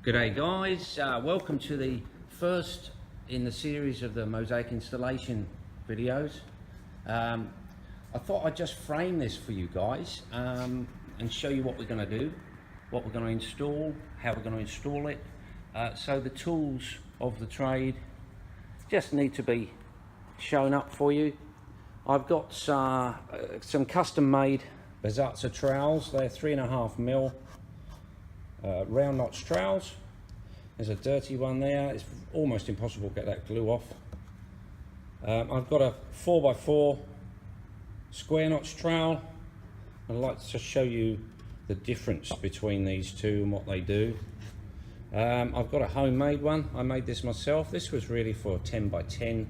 G'day guys, welcome to the first in the series of the Mosaic installation videos. I thought I'd just frame this for you guys and show you what we're going to do, what we're going to install, how we're going to install it. So the tools of the trade just need to be shown up for you. I've got some custom made Bazatza trowels. They're 3.5mm round notch trowels. There's a dirty one there. It's almost impossible to get that glue off. I've got a 4x4 square notch trowel. I'd like to show you the difference between these two and what they do. I've got a homemade one. I made this myself. This was really for 10x10,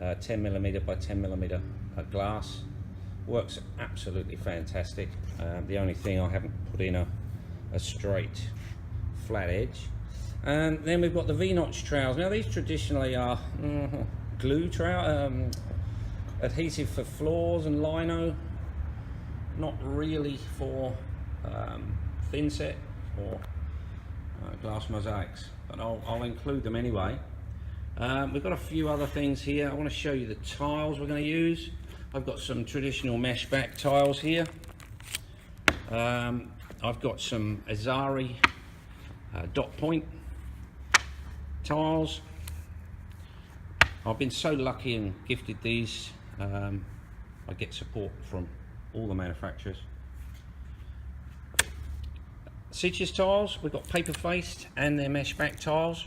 10mm by 10mm glass. Works absolutely fantastic. The only thing I haven't put in a straight flat edge. And then we've got the V-notch trowels. Now these traditionally are glue trowel, adhesive for floors and lino, not really for thin set or glass mosaics, but I'll include them anyway. We've got a few other things here. I want to show you the tiles we're going to use. I've got some traditional mesh back tiles here. I've got some Azari dot point tiles. I've been so lucky and gifted these. I get support from all the manufacturers. Stitches tiles, we've got paper faced and they're mesh back tiles.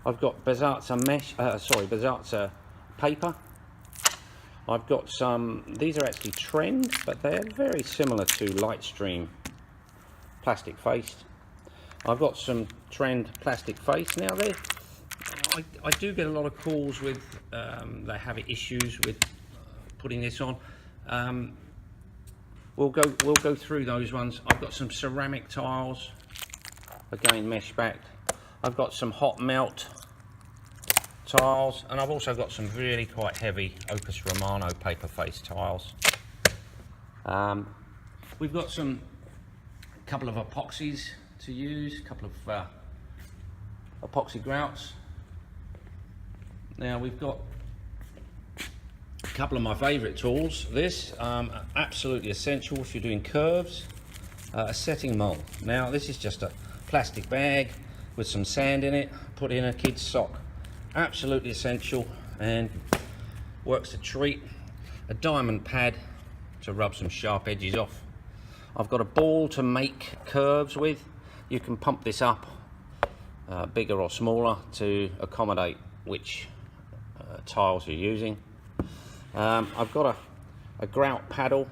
I've got Bazatza mesh, Bazatza paper. I've got some, these are actually Trend, but they're very similar to Lightstream plastic faced. I've got some Trend plastic face. Now I do get a lot of calls with they have issues with putting this on. We'll go through those ones. I've got some ceramic tiles, again mesh backed. I've got some hot melt tiles, and I've also got some really quite heavy Opus Romano paper face tiles. We've got a couple of epoxies to use, a couple of epoxy grouts. Now we've got a couple of my favourite tools. This absolutely essential if you're doing curves, a setting mould. Now this is just a plastic bag with some sand in it, put in a kid's sock. Absolutely essential and works a treat. A diamond pad to rub some sharp edges off. I've got a ball to make curves with. You can pump this up bigger or smaller to accommodate which tiles you're using. I've got a grout paddle,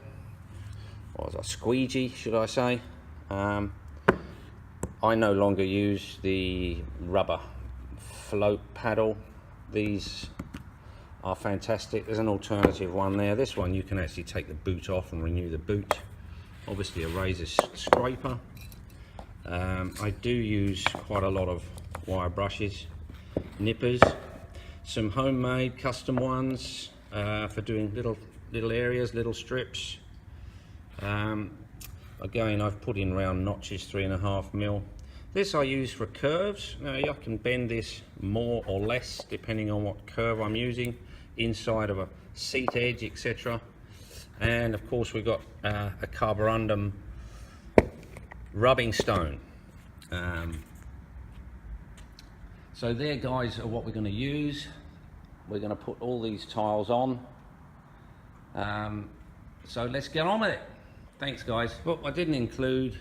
or a squeegee should I say. I no longer use the rubber float paddle. These are fantastic. There's an alternative one there. This one you can actually take the boot off and renew the boot. Obviously a razor scraper. I do use quite a lot of wire brushes, nippers, some homemade custom ones for doing little areas, little strips. Again, I've put in round notches, 3.5mm. This I use for curves. Now I can bend this more or less depending on what curve I'm using, inside of a seat edge, etc. And of course we've got a carborundum rubbing stone. So there guys are what we're going to use. We're going to put all these tiles on. So let's get on with it. Thanks guys. Well, I didn't include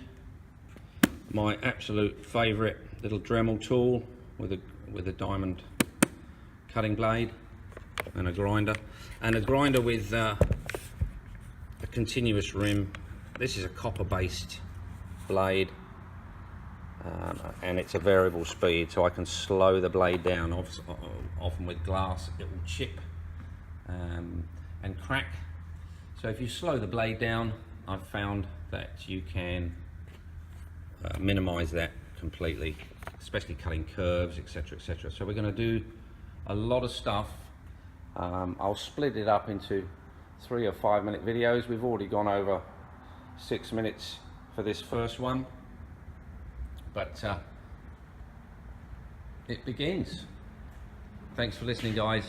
my absolute favourite little Dremel tool with a diamond cutting blade and a grinder with a continuous rim. This is a copper based blade and it's a variable speed, so I can slow the blade down. Often with glass it will chip and crack, so if you slow the blade down, I've found that you can minimize that completely, especially cutting curves, etc, etc. So we're going to do a lot of stuff. I'll split it up into 3 or 5 minute videos. We've already gone over 6 minutes for this first one, but it begins. Thanks for listening, guys.